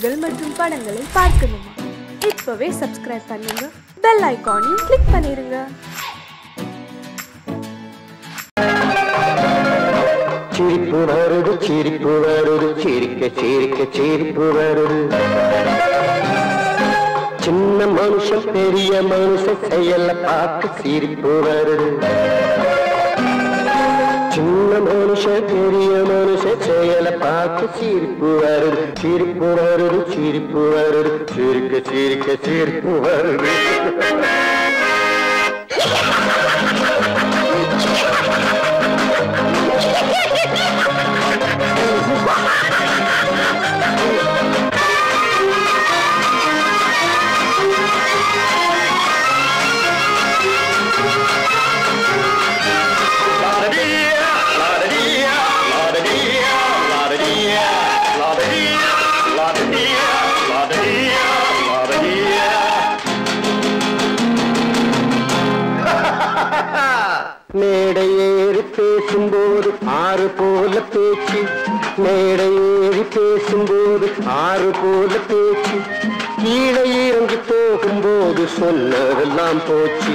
நிகழ்ச்சிகள் மற்றும் படங்களை பார்க்கணுமா? இப்பவே சப்ஸ்கிரைப் பண்ணுங்க, பெல் ஐகானையும் கிளிக் பண்ணிருங்க. சிரிப்பு வருது சிரிப்பு வருது சிரிக்க சிரிக்க சிரிப்பு வருது. சின்ன மனுஷன் பெரிய மனுஷன் செயல பார்க்க சிரிப்பு வருது. சின்ன மனுஷன் பெரிய மனுஷன் செயல பார்க்க சிரிப்பு வருது. சிரிப்பு வருது சிரிப்பு வருது சிரிக்க சிரிக்க சிரிப்பு வருது. மேடை ஏறி பேசும்போது ஆறு போல பேச்சு, மேடை ஏறி பேசும்போது ஆறு போல பேச்சு. கீழே இறங்கி போகும்போது சொன்னதெல்லாம் போச்சு,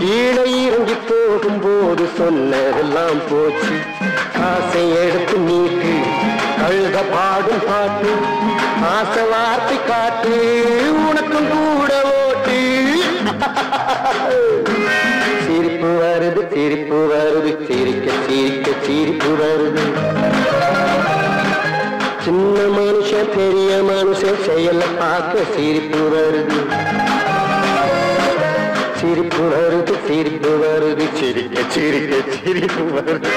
கீழே இறங்கி போகும்போது சொன்னதெல்லாம் போச்சு. காசை எடுத்து நீட்டு கழுத பாடும் பாட்டு, ஆசை வார்த்தை காட்டு உனக்கும் கூட ஓட்டு. சிரிப்பு வருது சிரிப்பு வருது சிரிக்க சிரிக்க சிரிப்பு வருது. சின்ன மனுஷன் பெரிய மனுஷன் செயல பார்க்க சிரிப்பு வருது. சிரிப்பு வருது சிரிப்பு வருது சிரிக்க சிரிக்க சிரிப்பு வருது.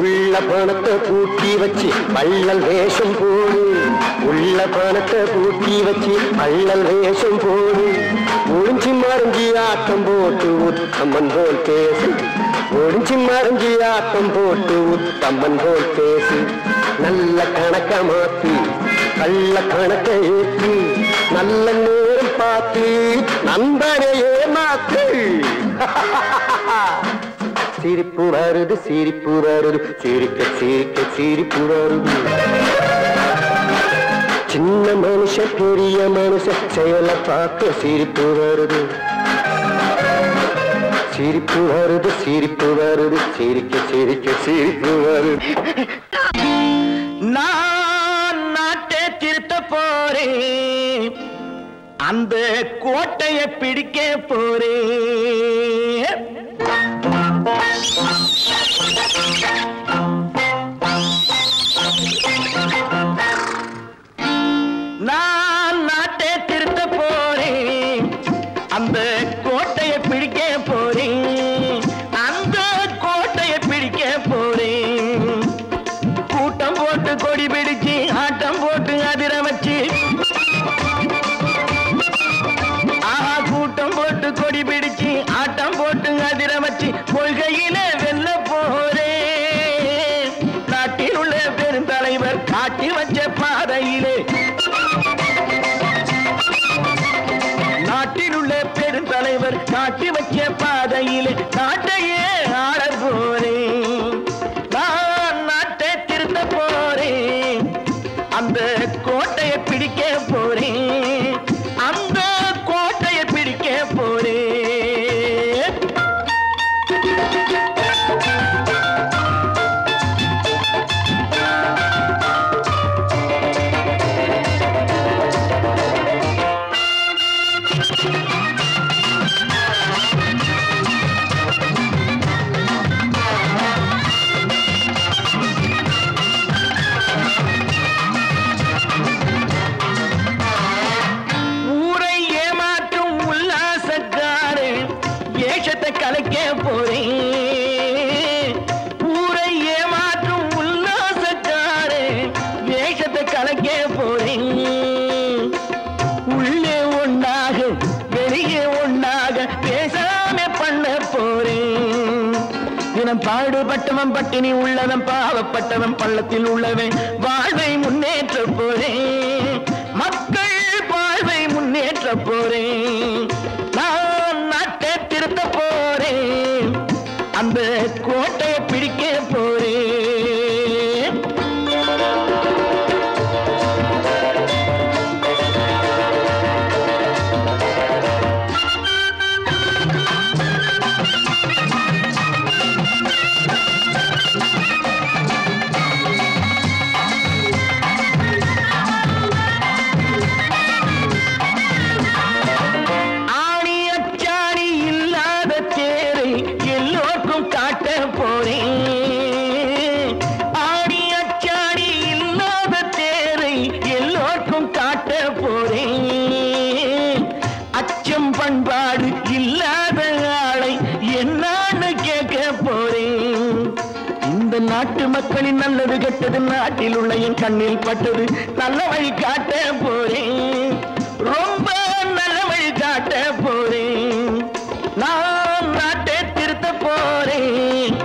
உள்ள பணத்தை பூட்டி வச்சு பள்ளல் வேஷம் போடு, உள்ள பணத்தை பூட்டி வச்சு பள்ளல் வேஷம் போடு. ஒழிஞ்சி மறைஞ்சி ஆட்டம் போட்டு உத்தம்மன் போல் பேசு, ஒழிஞ்சி மறைஞ்சி ஆட்டம் போட்டு உத்தம்மன் போல் பேசு. நல்ல கணக்க மாத்து கள்ள கணக்க ஏற்று, நல்ல நேரம் பார்த்து நண்பனையே மாத்து. சிரிப்பு வருது சிரிப்பு வருது சிரிக்க சிரிக்க சிரிப்பு வருது. சின்ன மனுஷன் பெரிய மனுஷன் செயல பார்க்க சிரிப்பு வருது. சிரிப்பு வருது சிரிப்பு வருது சிரிக்க சிரிக்க சிரிப்பு வருது. நான் நாட்டை திருத்த போறேன், அந்த கோட்டையை பிடிக்க போறேன். நான் நாட்டை திருத்த போறேன், அந்த கோட்டையை பிடிக்க போறேன், அந்த கோட்டையை பிடிக்க போறேன். கூட்டம் போட்டு கொடி பிடிச்சு ஆட்டம் போட்டு அதிர வச்சு, கூட்டம் போட்டு கொடி பிடிச்சு ஆட்டம் போட்டு அதிர வச்சு கொள்கையில வெல்ல போறேன். நாட்டில் உள்ள பெருந்தலைவர் காட்டி வச்ச பாதையிலே, நாட்டில் உள்ள பெருந்தலைவர் காட்டி வச்ச பாதையிலே நாட்டையே ஆள போறேன். நான் நாட்டை திருத்த போறேன், அந்த கோட்டையை பிடிக்க போறேன், அந்த கோட்டையை பிடிக்க போறேன். உள்ளவன் பாடுபட்டவன் பட்டினி உள்ளவன் பாவப்பட்டவன் பள்ளத்தில் உள்ளவன் வாழ்வை முன்னேற்ற போறேன் மக்கள் வாழ்வை முன்னேற்ற போறேன் நான் நாட்டை திருத்த போறேன் அந்த கோட்டையை பிடிக்க போறேன் பண்பாடு இல்லாத ஆளை என்னான்னு கேட்க போறேன் இந்த நாட்டு மக்களின் நல்லது கெட்டது நாட்டில் உள்ள என் கண்ணில் பட்டது நல்ல வழி காட்ட போறேன் ரொம்ப நல்ல வழி காட்ட போறேன் நான் நாட்டை திருத்த போறேன்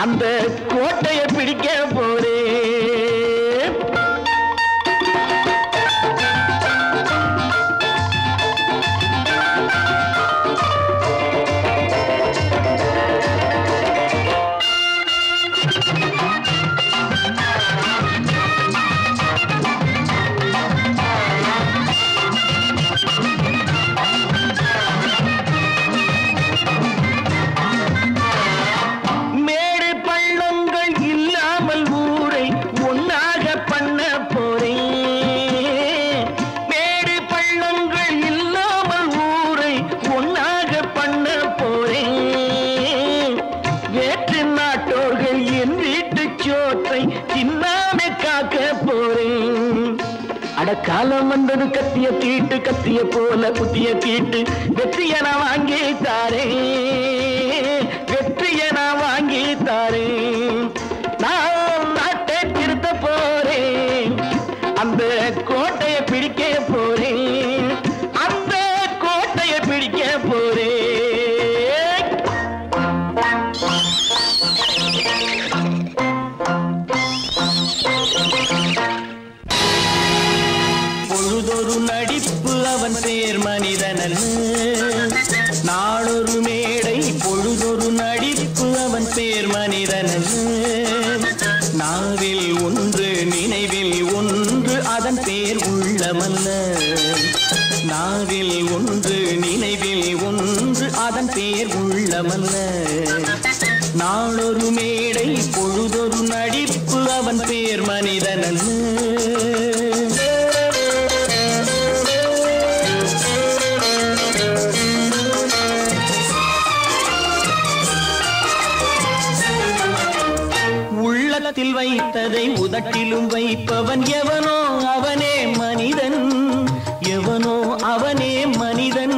அந்த கோட்டையை பிடிக்க போறேன் காலம் வந்தது கத்திய தீட்டு கத்திய போல புத்திய தீட்டு வெற்றிய நான் வாங்கி தாரேன் வெற்றிய நான் வாங்கி தாரேன் நான் நாட்டை திருத்த போறேன் அந்த கோட்டையை பிடிக்க போறேன் அந்த கோட்டையை பிடிக்க போறேன் பொழுதொரு நடிப்பு அவன் பேர் மனிதனன் நாளொரு மேடை பொழுதொரு நடிப்பு அவன் பேர் மனிதனன் நாவில் ஒன்று நினைவில் ஒன்று அதன் பேர் உள்ளமல்ல நாவில் ஒன்று நினைவில் ஒன்று அதன் பேர் உள்ளமல்ல நாளொரு மேடை பொழுதொரு நடிப்பு அவன் பேர் மனிதனன் உள்ளத்தில் வைத்ததை உதட்டிலும் வைப்பவன் எவனோ அவனே மனிதன் எவனோ அவனே மனிதன்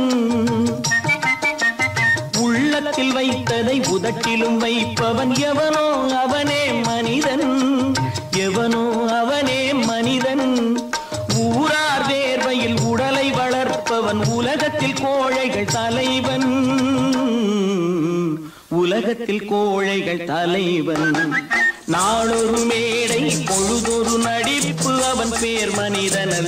உள்ளத்தில் வைத்ததை உதட்டிலும் வைப்பவன் எவனோ அவனே மனிதன் எவனோ அவனே மனிதன் ஊரார் வேர்வையில் உடலை வளர்ப்பவன் உலகத்தில் கோழைகள் தலைவன் உலகத்தில் கோழைகள் தலைவன் நாளொரு மேடை பொழுதொரு நடிப்பு அவன் பேர் மனிதனல்ல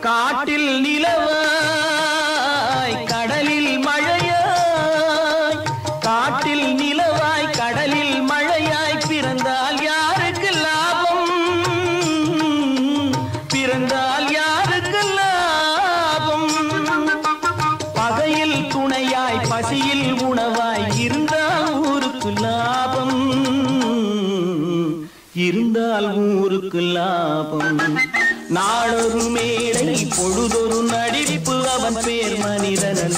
காட்டில் நிலவாய் கடலில் மழையாய் காட்டில் நிலவாய் கடலில் மழையாய் பிறந்தால் யாருக்கு லாபம் பிறந்தால் யாருக்கு லாபம் பகையில் துணையாய் பசியில் உணவாய் இருந்தால் ஊருக்கு லாபம் இருந்தால் ஊருக்கு லாபம் நாளொரு மேடை பொழுதொரு நடிப்பு அவன் பேர் மனிதனல்ல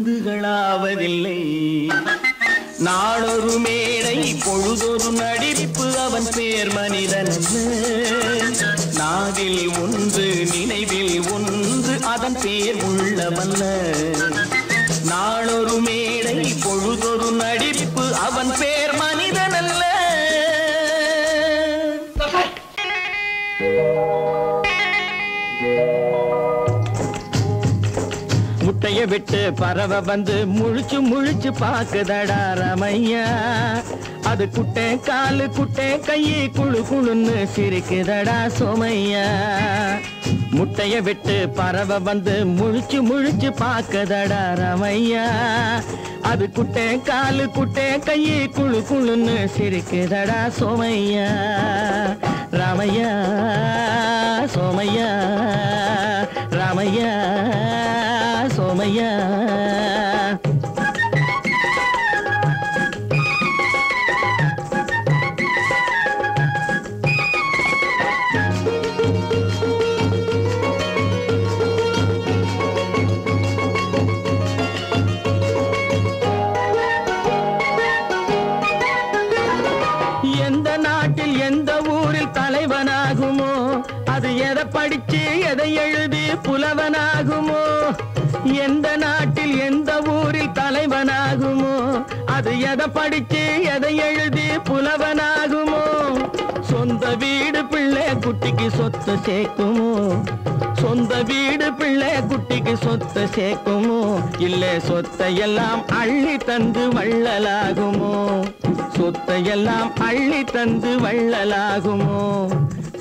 விருதுகளாவதில்லை. நாளொரு மேடை பொழுதொரு நடிப்பு அவன் பேர் மனிதன். நாவில் ஒன்று நினைவில் ஒன்று அதன் பேர் உள்ளவல்ல. நாளொரு மேடை பொழுதொரு நடிப்பு அவன் பேர் மனிதன் அல்ல. முட்டைய விட்டு பறவை வந்து முழிச்சு முழிச்சு பாக்குதடா ரமையா. அது குட்டை காலு குட்டை கையை குழு குழுன்னு சிரிக்குதடா சோமையா. முட்டைய விட்டு பறவை வந்து முழிச்சு முழிச்சு பாக்குதடா ரமையா. அது குட்டை காலு குட்டை கையை குழு குழுன்னு சிரிக்குதடா சோமையா. ராமையா சோமையா ராமையா சோமையா. எந்த நாட்டில் எந்த ஊரில் தலைவனாகுமோ, அது எதை படிச்சு எதை எழுதி புலவனாகுமோ. எந்த நாட்டில் எந்த ஊரில் தலைவனாகுமோ, அது எதை படிச்சு எதை எழுதி புலவனாகுமோ. சொந்த வீடு பிள்ளை குட்டிக்கு சொத்து சேர்க்குமோ, சொந்த வீடு பிள்ளை குட்டிக்கு சொத்து சேர்க்குமோ. இல்லை சொத்தையெல்லாம் அள்ளி தந்து வள்ளலாகுமோ, சொத்தையெல்லாம் அள்ளி தந்து வள்ளலாகுமோ.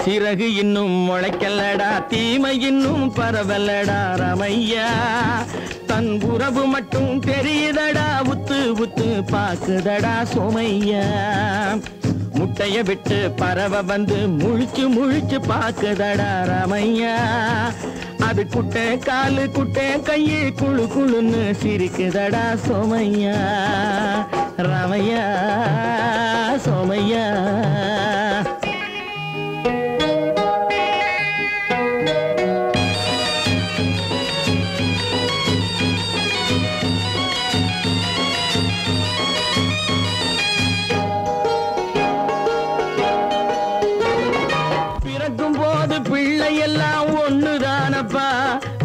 சிறகு இன்னும் முளைக்கல்லடா தீமை இன்னும் பரவலடா ரமையா. தன் உறவு மட்டும் தெரியுதடா உத்து உத்து பாக்குதடா சோமையா. முட்டைய விட்டு பறவை வந்து முழிச்சு முழிச்சு பாக்குதடா ரமையா. அது குட்டை காலு குட்டை கையை குழு குழுன்னு சிரிக்குதடா சோமையா. ரமையா சோமையா. பிள்ளையெல்லாம் ஒண்ணுதானப்பா,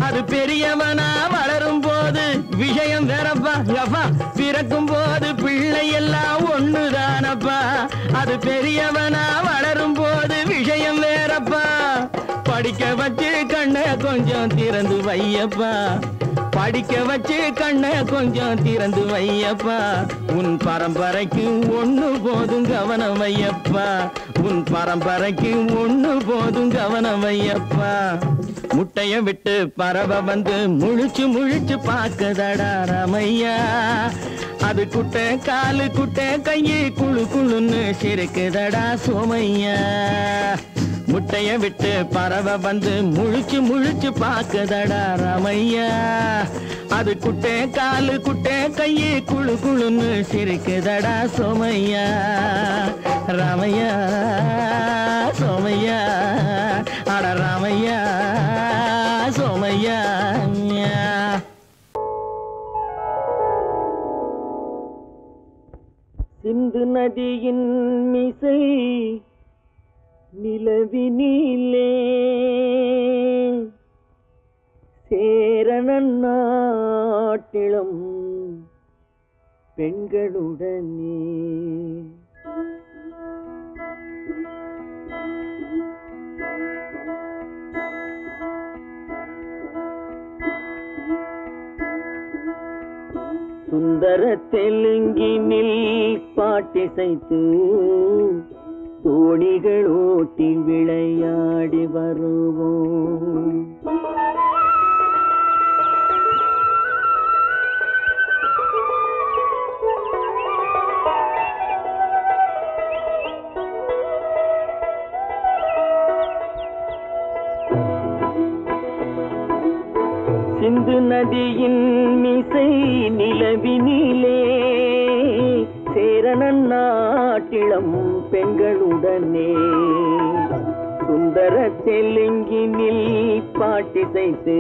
அது பெரியவனா வளரும் போது விஷயம் வேறப்பா. அப்பா பிறக்கும் போது பிள்ளையெல்லாம் ஒண்ணுதானப்பா, அது பெரியவனா வளரும் போது விஷயம் வேறப்பா. படிக்க வச்சு கண்ணை கொஞ்சம் திறந்து வையப்பா, படிக்க வச்சு கண்ணை கொஞ்சம் திறந்து வையப்பா. உன் பரம்பரைக்கு ஒண்ணு போதும் கவனம் வையப்பா, உன் பரம்பரைக்கு ஒண்ணு போதும் கவனம் வையப்பா. முட்டைய விட்டு பறவை வந்து முழிச்சு முழிச்சு பாக்குதடா ரமையா. அது குட்டை காலு குட்டை கையை குழு குழுன்னு சிரிக்குதடா சோமையா. முட்டைய விட்டு பறவை வந்து முழிச்சு முழிச்சு பாக்குதடா ரமையா. அது குட்டை காலு குட்டை கையை குழு குழுன்னு சிரிக்குதடா சோமையா. ராமையா சோமையா அட ராமையா சோமையா. சிந்து நதியின் மிசை நிலவினிலே சேரணன் நாட்டிளம் பெண்களுடனே சுந்தர தெலுங்கினில் பாட்டிசைத்து தோணிகள் ஓட்டி விளையாடி வருவோம். சிந்து நதியின் மிசை நிலவினிலே சேரணன் நாட்டிளம் பெண்களுடனே சுந்தர தெலுங்கினில் பாட்டிசைத்து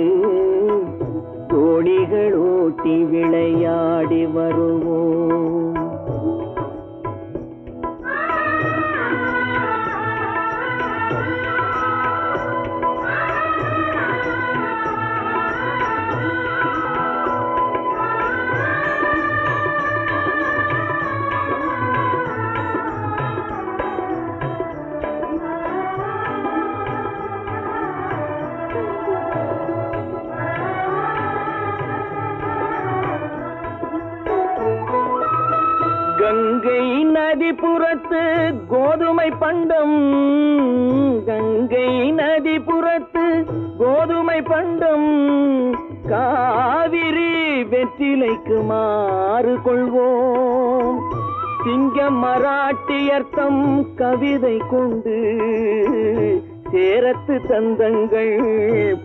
தோணிகள் ஓட்டி விளையாடி வருவோம். கங்கை நதிபுறத்து கோதுமை பண்டம், கங்கை நதிபுறத்து கோதுமை பண்டம், காவிரி வெற்றிலைக்கு மாறு கொள்வோம். சிங்க மராட்டியர்த்தம் கவிதை கொண்டு சேரத்து தந்தங்கள்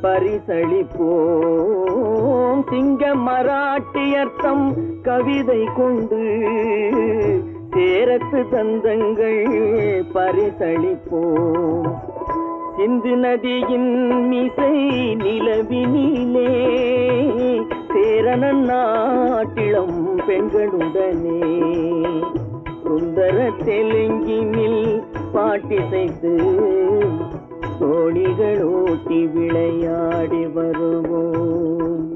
பரிசளிப்போம். சிங்க மராட்டியர்த்தம் கவிதை கொண்டு சேரத்து தந்தங்கள் பரிசளிப்போம். சிந்து நதியின் மிசை நிலவினிலே சேரணன் நாட்டிளம் பெண்களுடனே சுந்தர தெலுங்கினில் பாட்டிசைத்து தோணிகள் ஓட்டி விளையாடி வருவோம்.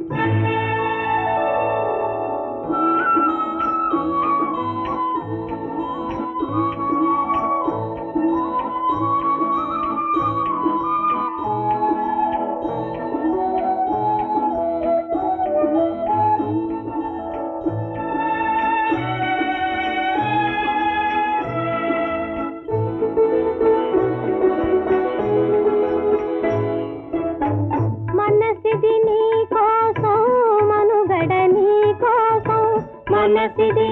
మనసిది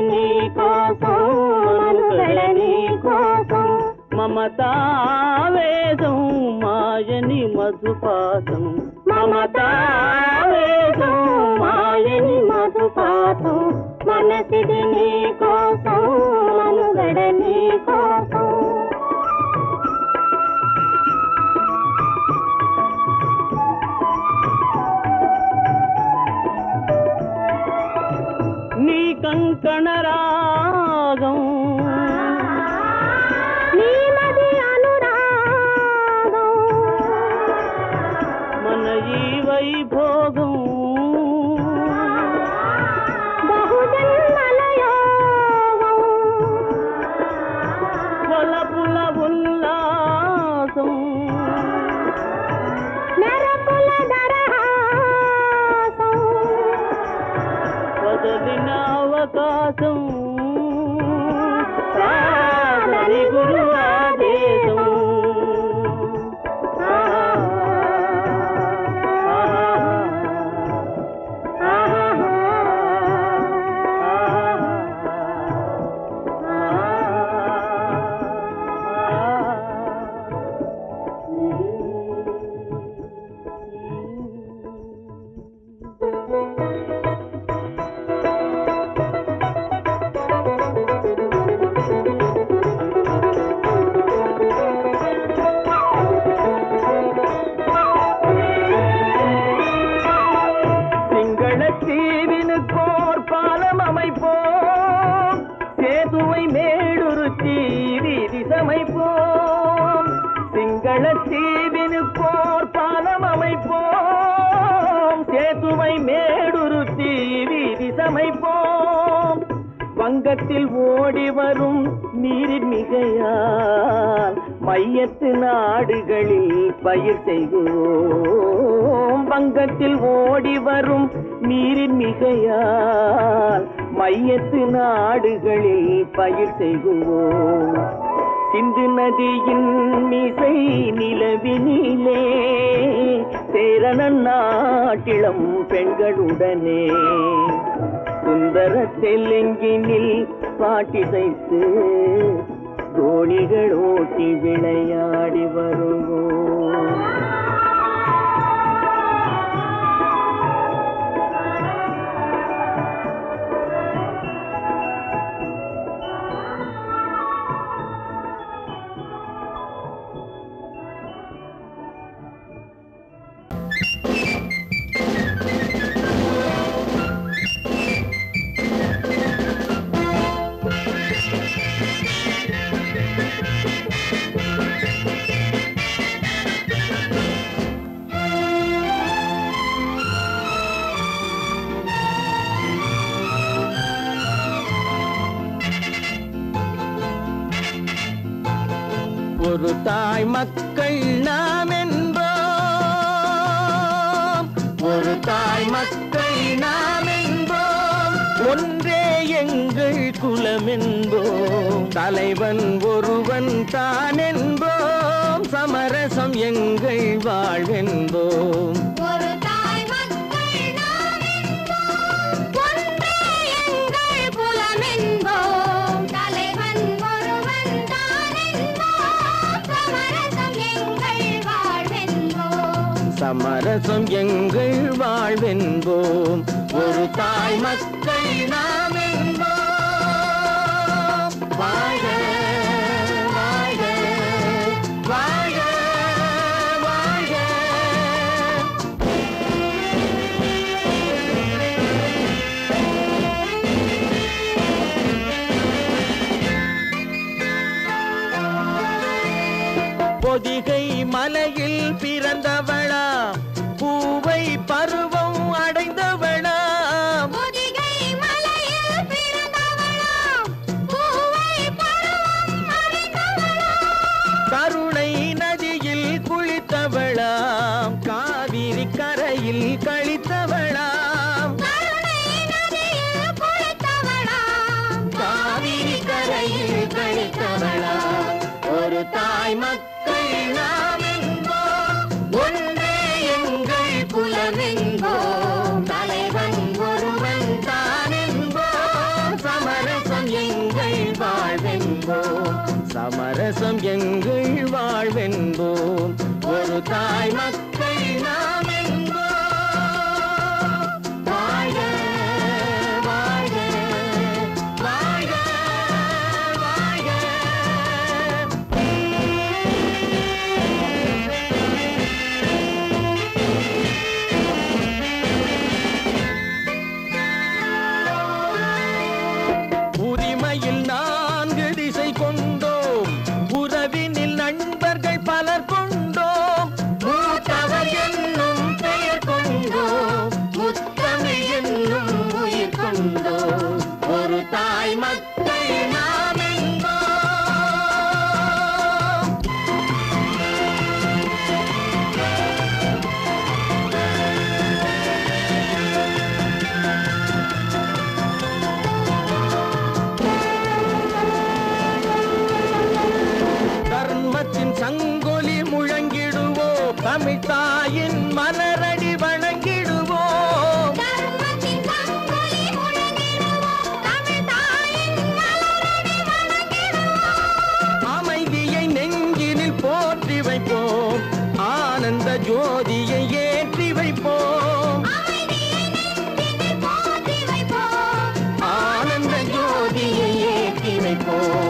నీ కోసం మనుగడ నీ కోసం మమతావేదం మాయని మధుపాసం మమతావేదం మాయని మధుపాసం మనసిది నీ కోసం మనుగడ నీ కోసం నీ కంకణ రాగం నీ నది అనురాగం మన ఈ వైభోగం బహుజన్మల యోగం వలపుల ఉల్లాసం మెరపుల దరహాసం వదలిన అవకాశం సాధని గురు ఆదేశం தீவினுக்கோர் பாலம் அமைப்போம் சேதுவை மேடுருத்தி வீதி சமைப்போம் சிங்கள தீவினுக்கோர் பாலம் அமைப்போம் சேதுவை மேடுருத்தி வீதி சமைப்போம் வங்கத்தில் ஓடி வரும் நீரின் மிகையால் மையத்து நாடுகளில் பயிர் செய்வோம் வங்கத்தில் ஓடி வரும் நீரின் மிகையால் மையத்து நாடுகளில் பயிர் செய்வோம் சிந்து நதியின் மிசை நிலவினிலே சேரணன் நாட்டிளம் பெண்களுடனே சுந்தர தெலுங்கினில் பாட்டிசைத்து தோணிகள் ஓட்டி விளையாடி வருவோம் ஒரு தாய் மக்கள் நாம் என்போம், ஒரு தாய் மக்கள் நாம் என்போம், ஒன்றே எங்கள் குலம் என்போம், தலைவன் ஒருவன் தான் என்போம், சமரசம் எங்கள் வாழ்வென்போம். சமரசம் எங்கள் வாழ்வென்போம், ஒரு தாய் மக்கள் நாம் என்போம். வாழ்க வாழ்க வாழ்க வாழ்க. பொதிகை மலையில் பிறந்தவளா, பூவை பருவம் அடைந்தவளா, பொதிகை மலையில் பிறந்தவளா, பூவை பருவம் அடைந்தவளா, கருணை நதியில் குளித்தவளா, காவிரி கரையில் கழித்தவளா, கருணை நதியில் குளித்தவளா, காவிரி கரையில் கழித்தவளா, ஒரு தாய் மக்கள் நாம் என்போம், ஒன்றே எங்கள் குலம் என்போம், தலைவன் ஒருவன் தான் என்போம், சமரசம் எங்கள் வாழ்வென்போம், சமரசம் எங்கள் வாழ்வென்போம், ஒரு தாய் மக்கள் நாம் என்போம். வாழ்க வாழ்க வாழ்க வாழ்க. உரிமையில் 4 திசை கொண்டோம், உறவினில் நண்பர்கள் பலர் கொண்டோம், மூத்தவர் என்னும் பெயர் கொண்டோம், முத்தமிழ் என்னும் உயிர் கொண்டோம், ஒரு தாய் மக்கள் நாம் என்போம். தர்மத்தின் சங்கொலி முழங்கிடுவோம், தமிழ் தாயின் மலரடி வணங்கிடுவோம், தர்மத்தின் சங்கொலி முழங்கிடுவோம், தமிழ் தாயின் மலரடி வணங்கிடுவோம், அமைதியை நெஞ்சினில் போற்றி வைப்போம், ஆனந்த ஜோதியை ஏற்றி வைப்போம், அமைதியை நெஞ்சினில் போற்றி வைப்போம், ஆனந்த ஜோதியை ஏற்றி வைப்போம்,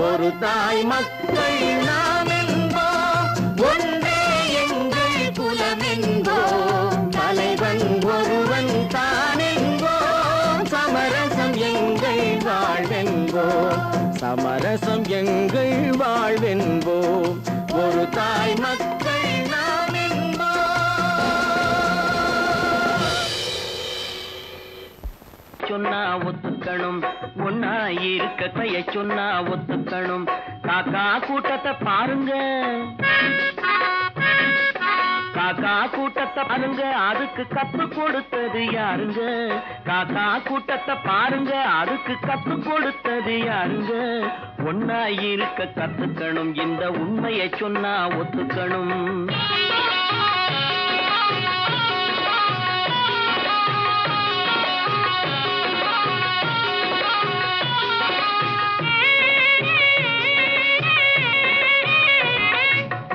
ஒரு தாய் மக்கள் நாம் என்போம், ஒன்றே எங்கள் குலம் என்போம், தலைவன் ஒருவன் தான் என்போம், சமரசம் எங்கள் வாழ்வென்போம், சமரசம் எங்கள் வாழ்வென்போம், ஒரு தாய் மக்கள் நாம் என்போம். சொன்னா ஒத்துக்கணும், ஒன்னா இருக்க கைய சொன்னா ஒத்துக்கணும், காக்கா கூட்டத்தை பாருங்க, காக்கா கூட்டத்தை பாருங்க, அதுக்கு கத்து கொடுத்தது யாருங்க, காக்கா கூட்டத்தை பாருங்க, அதுக்கு கத்து கொடுத்தது யாருங்க, ஒன்னா இருக்க கத்துக்கணும், இந்த உண்மையை சொன்னா ஒத்துக்கணும்.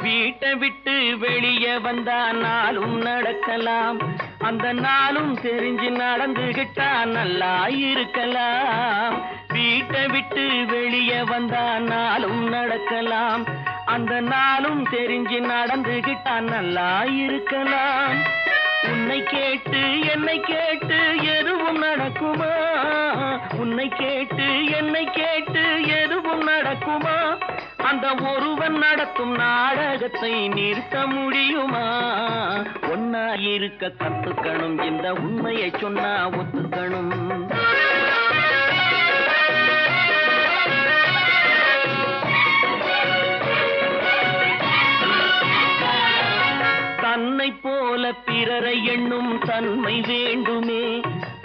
வீட்டை விட்டு வெளியே வந்தா நாளும் நடக்கலாம், அந்த நாளும் தெரிஞ்சு நடந்துகிட்டா நல்லா இருக்கலாம், வீட்டை விட்டு வெளியே வந்தா நாளும் நடக்கலாம், அந்த நாளும் தெரிஞ்சு நடந்துகிட்டா நல்லா இருக்கலாம், உன்னை கேட்டு என்னை கேட்டு எதுவும் நடக்குமா, உன்னை கேட்டு என்னை கேட்டு எதுவும் நடக்குமா, அந்த ஒருவன் நடத்தும் நாடகத்தை நிறுத்த முடியுமா, ஒன்னா இருக்க கத்துக்கணும், இந்த உண்மையை சொன்னா ஒத்துக்கணும்.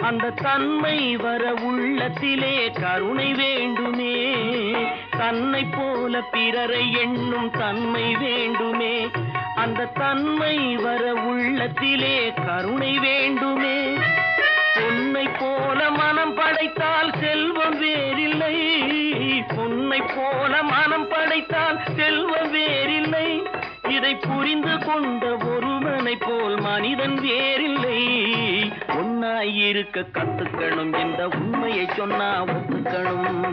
அந்த தன்மை வர உள்ளத்திலே கருணை வேண்டுமே, தன்னை போல பிறரை எண்ணும் தன்மை வேண்டுமே. அந்த தன்மை வர உள்ளத்திலே கருணை வேண்டுமே. பொன்னை போல மனம் படைத்தால் செல்வம் வேறில்லை, பொன்னை போல மனம் படைத்தால் செல்வம் வேறில்லை. இதை புரிந்து கொண்ட ஒருவனை போல் மனிதன் வேறில்லை. ஒன்னாயிருக்க கத்துக்கணும், என்ற உண்மையை சொன்னா ஒத்துக்கணும்.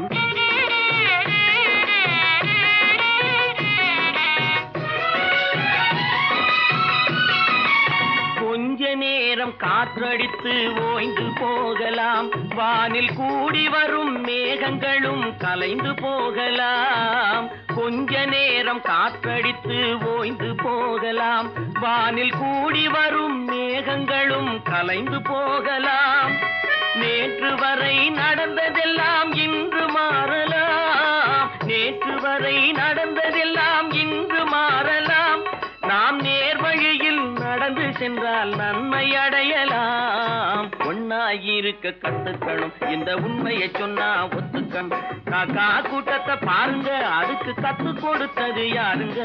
கொஞ்ச நேரம் காற்றடித்து ஓய்ந்து போகலாம், வானில் கூடி வரும் மேகங்களும் கலைந்து போகலாம். கொஞ்ச நேரம் காற்றடித்து ஓய்ந்து போகலாம், வானில் கூடி வரும் மேகங்களும் கலைந்து போகலாம். நேற்று வரை நடந்ததெல்லாம் இன்று மாறலாம், நேற்று வரை நடந்ததெல்லாம் இன்று மாறலாம். நாம் நேர்வழியில் நடந்து சென்றால் நன்மை அடையலாம். ஒன்னாயிருக்க கத்துக்கணும், இந்த உண்மையை சொன்னா ஒத்துக்கணும். காக்கா கூட்டத்தை பாருங்க, அதுக்கு கத்து கொடுத்தது யாருங்க?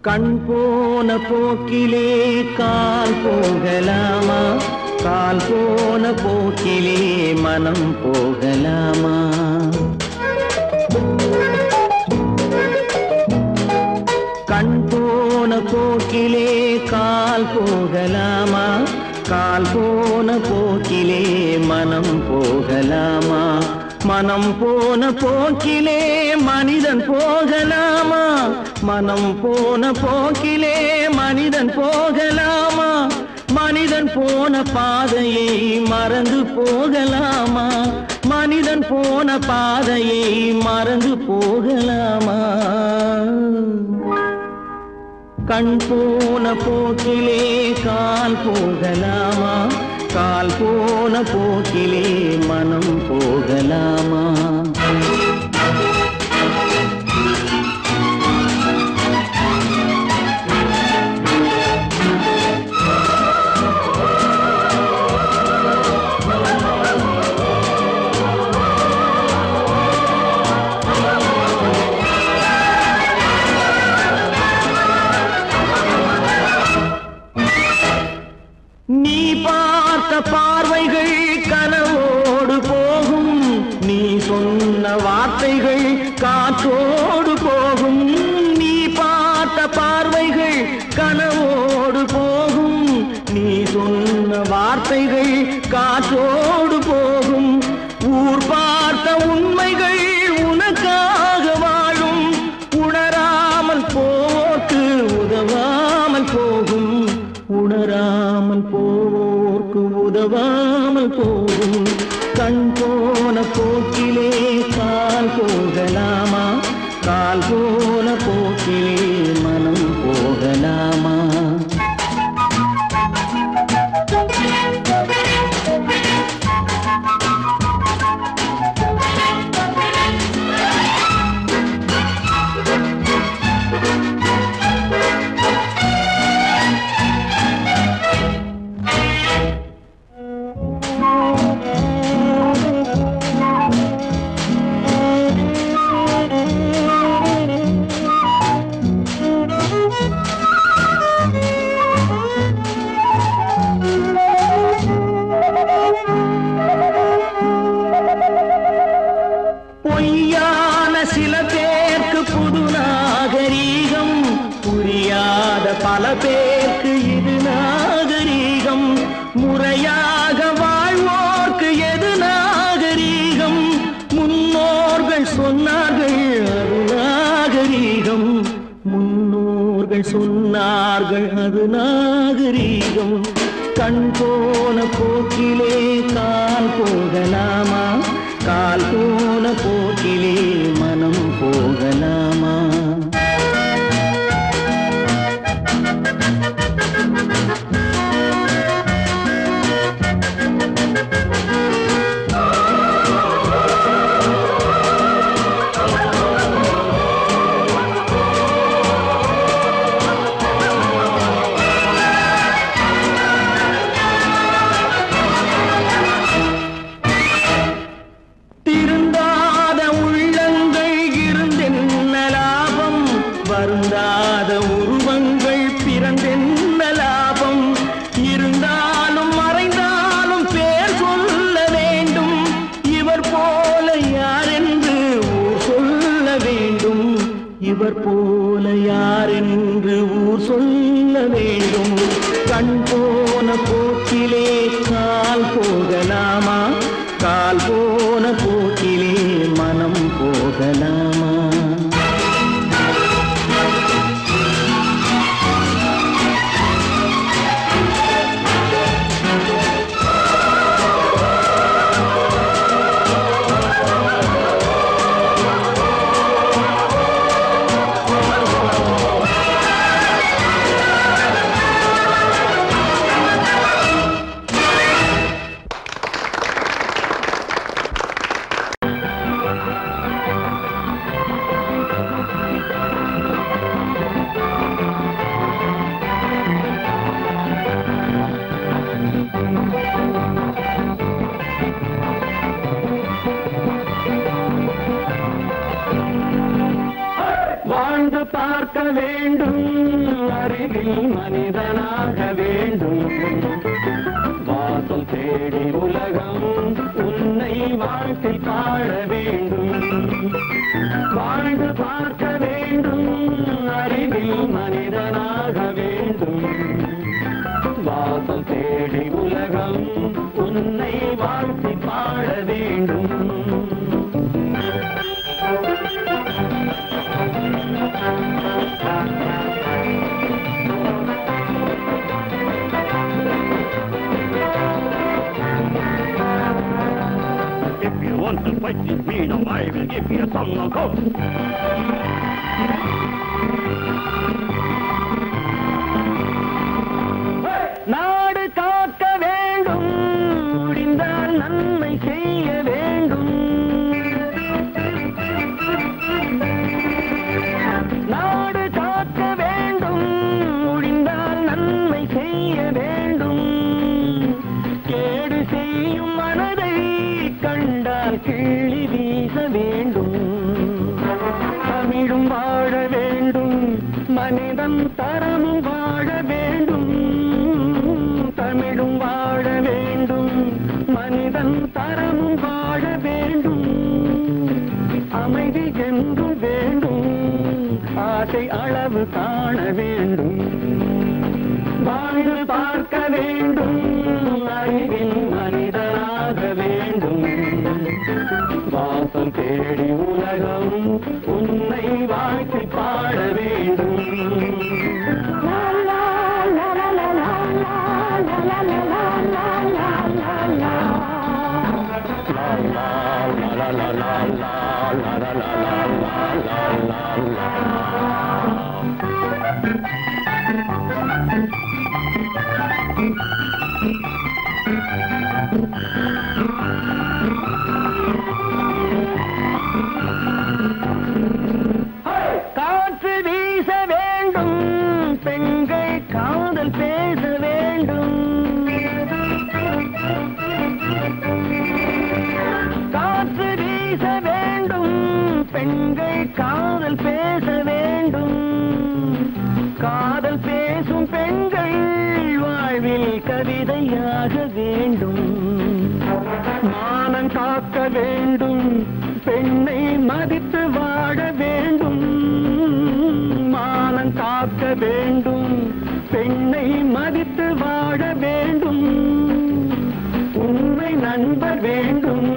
கண் போன போக்கிலே கால் போகலாமா, கால் போன போக்கிலே மனம் போகலாமா? கண் போன போக்கிலே கால் போகலாமா, கால் போன போக்கிலே மனம் போகலாமா? மனம் போன போக்கிலே மனிதன் போகலாமா, மனம் போன போக்கிலே மனிதன் போகலாமா? மனிதன் போன பாதையை மறந்து போகலாமா, மனிதன் போன பாதையை மறந்து போகலாமா? கண் போன போக்கிலே கால் போகலாமா, கால் போன போக்கிலே மனம் போகலாமா? நீ பார்த்த பார்வைகள் கனவோடு போகும், நீ சொன்ன வார்த்தைகள் காற்றோடு போகும். நீ பார்த்த பார்வைகள் கனவோடு போகும், நீ சொன்ன வார்த்தைகள் காற்றோடு போகும். ஊர் பார்த்த உண்மைகள் உனக்காக வாழும், உணராமல் போக்கு உதவாமல் போகும், உணராமல் போக்கு உதவாமல் போகும். கண் போன போக்கிலே கால் போகலாமா, கால் போன போக்கிலே மனம் போகலாமா? மக்கள் சொன்னார்கள் அது நாகரீகம். கண் போன போக்கிலே கால் போகலாமா, கால் போன போக்கிலே மனம் போகலாமா? இவர் போல யார் என்று ஊர் சொல்ல வேண்டும். கண் போன போக்கிலே கால் போகலாமா, கால் போன போக்கிலே மனம் போகலாமா? வாழ்ந்து பார்க்க வேண்டும், அறிவில் மனிதனாக வேண்டும். வாசல் தேடி உலகம் உன்னை வாழ்த்தி பாட வேண்டும். வாழ்ந்து பார்க்க வேண்டும், அறிவில் மனிதனாக வேண்டும். வாசல் தேடி உலகம் உன்னை வாழ்த்தி பாட வேண்டும். If you want to fight this freedom, I will give you some knockout. நாடு காக்க வேண்டும், முடிந்தால் நன்மை செய்ய வேண்டும். நாடு காக்க வேண்டும், முடிந்தால் நன்மை செய்ய வேண்டும். கேடு செய்யும் மனதை கண்டால் கிள்ளி வீச வேண்டும். தமிழும் வாழ வேண்டும், மனிதன் தரமும் வாழ வேண்டும். தமிழும் வாழ வேண்டும், மனிதன் தரமும் வாழ வேண்டும். அமைதி என்றும் வேண்டும், ஆசை அளவு காண வேண்டும். வாழ்ந்து பார்க்க வேண்டும், அறிவின் மனிதனாக வேண்டும். வாசம் தேடி உலகம் உன்னை வாழ்த்தி பாட வேண்டும். காற்று வீச வேண்டும், பெண்கள் காதல் பேச வேண்டும். காற்று வீச வேண்டும், பெண்கள் காதல் பேச வேண்டும். காதல் பேசும் பெண்கள் வாழ்வில் கவிதையாக வேண்டும். மானம் காக்க வேண்டும், பெண்ணை மதித்து வாழ வேண்டும். மானம் காக்க வேண்டும், பெண்ணை மதித்து வாழ வேண்டும். உண்மை நண்பர் வேண்டும்,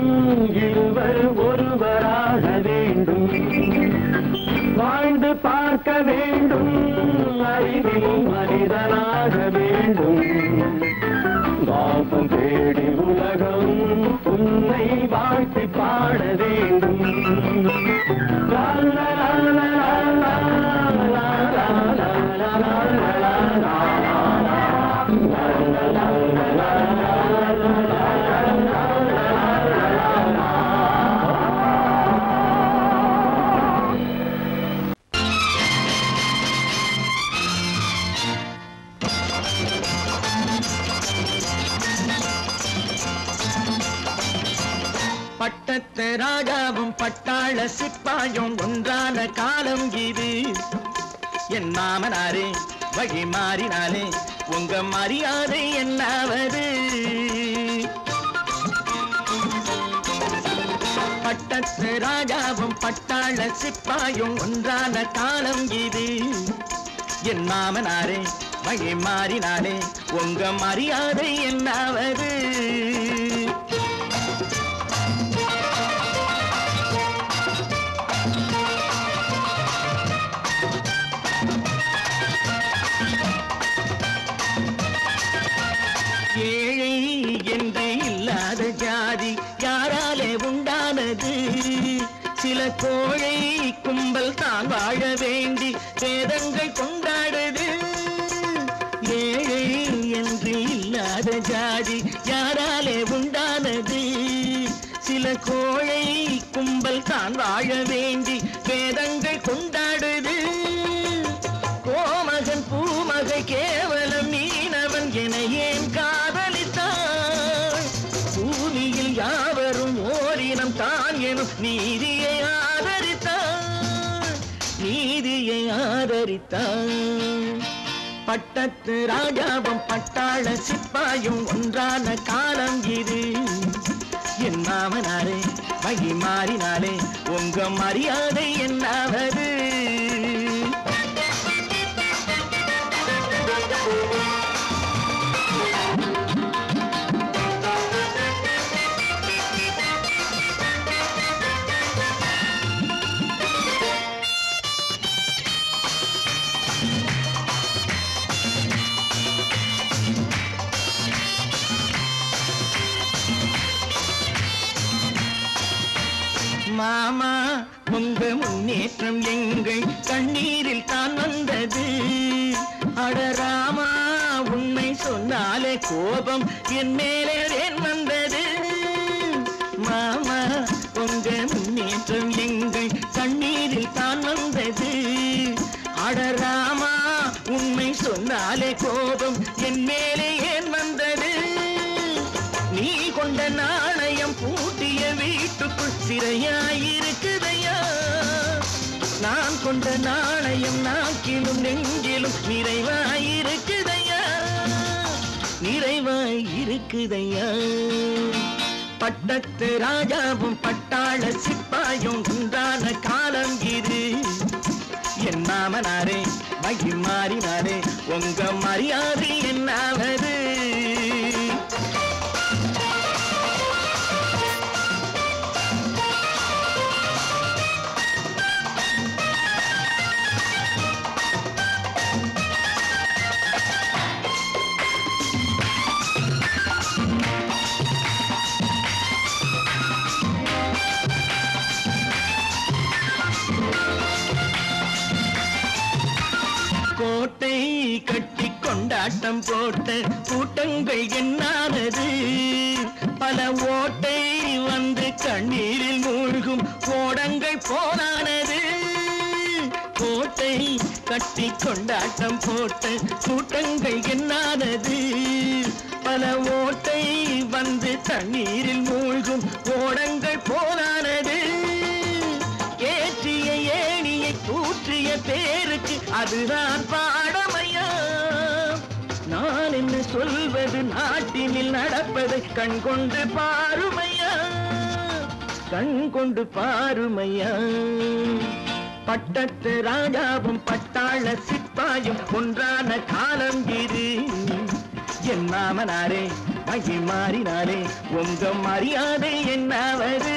இருவர் ஒருவராக வேண்டும். வாழ்ந்து பார்க்க வேண்டும், அறிவில் மனிதனாக வேண்டும் வாசம் தேடி உலகம் உன்னை வாழ்த்தி பாட வேண்டும் லா லா லா லா லா லா லா லா லா லா பட்டத்து ராஜாவும் பட்டாள சிப்பாயும் ஒன்றான காலம் இது என் மாமனாரே வழி மாறினாலே உங்க மரியாதை என்னாவது பட்டத்து ராஜாவும் பட்டாள சிப்பாயும் ஒன்றான காலம் இது என் மாமனாரே வழி மாறினாலே உங்க மரியாதை என்னாவது ஏழை என்று இல்லாத ஜாதி யாராலே உண்டானது சில கோழை கும்பல் தான் வாழ வேண்டி வேதங்கள் கொண்டாடுது ஏழை என்று இல்லாத ஜாதி யாராலே உண்டானது சில கோழை கும்பல் தான் வாழ வேண்டி வேதங்கள் கொண்டாடுது கோமகன் பூமகை கேவலம் மீனவன் என ஏன் காதலித்தான் பூமியில் யாவரும் ஓரினம் தான் எனும் நீதியை ஆதரித்தான் பட்டத்து ராஜாவும் பட்டாள சிப்பாயும் ஒன்றான காலம் இது என் மாமனாரே வழி மாறினாலே உங்க மரியாதை என்னாவது மாமா உங்க முன்னேற்றம் எங்கள் கண்ணீரில் தான் வந்தது அடராமா உண்மை சொன்னாலே கோபம் என் மேலே ஏன் வந்தது மாமா உங்க முன்னேற்றம் எங்கள் கண்ணீரில் தான் வந்தது அடராமா உண்மை சொன்னாலே கோபம் என் மேலே ஏன் வந்தது நீ கொண்ட நாணயம் பூட்டிய வீட்டுக்குள் சிறையாயிருக்குதையா நான் கொண்ட நாணயம் நாக்கிலும் நெஞ்சிலும் நிறைவாயிருக்குதையா பட்டத்து ராஜாவும் பட்டாள சிப்பாயும் உண்டான காலம் இது என் மாமனாரே வழி மாறினாரே உங்க மரியாதை என்னாவது கோட்டை கட்டி கொண்டாட்டம் போட்ட கூட்டங்கள் என்னானது பல ஓட்டை வந்து கண்ணீரில் மூழ்கும் கோடங்கள் போனானது கோட்டை கட்டி கொண்டாட்டம் போட்ட கூட்டங்கள் என்னானது பல ஓட்டை வந்து தண்ணீரில் மூழ்கும் கோடங்கள் போனானது ஏற்றிய ஏணியை தூற்றிய பேருக்கு அதுதான் பாடமையா நான் என்ன சொல்வது நாட்டினில் நடப்பதை கண்கொண்டு பாருமையா பட்டத்து ராஜாவும் பட்டாள சிப்பாயும் ஒன்றான காலம் இது என் மாமனாரே வழி மாறினாரே உங்க மரியாதை என்னாவது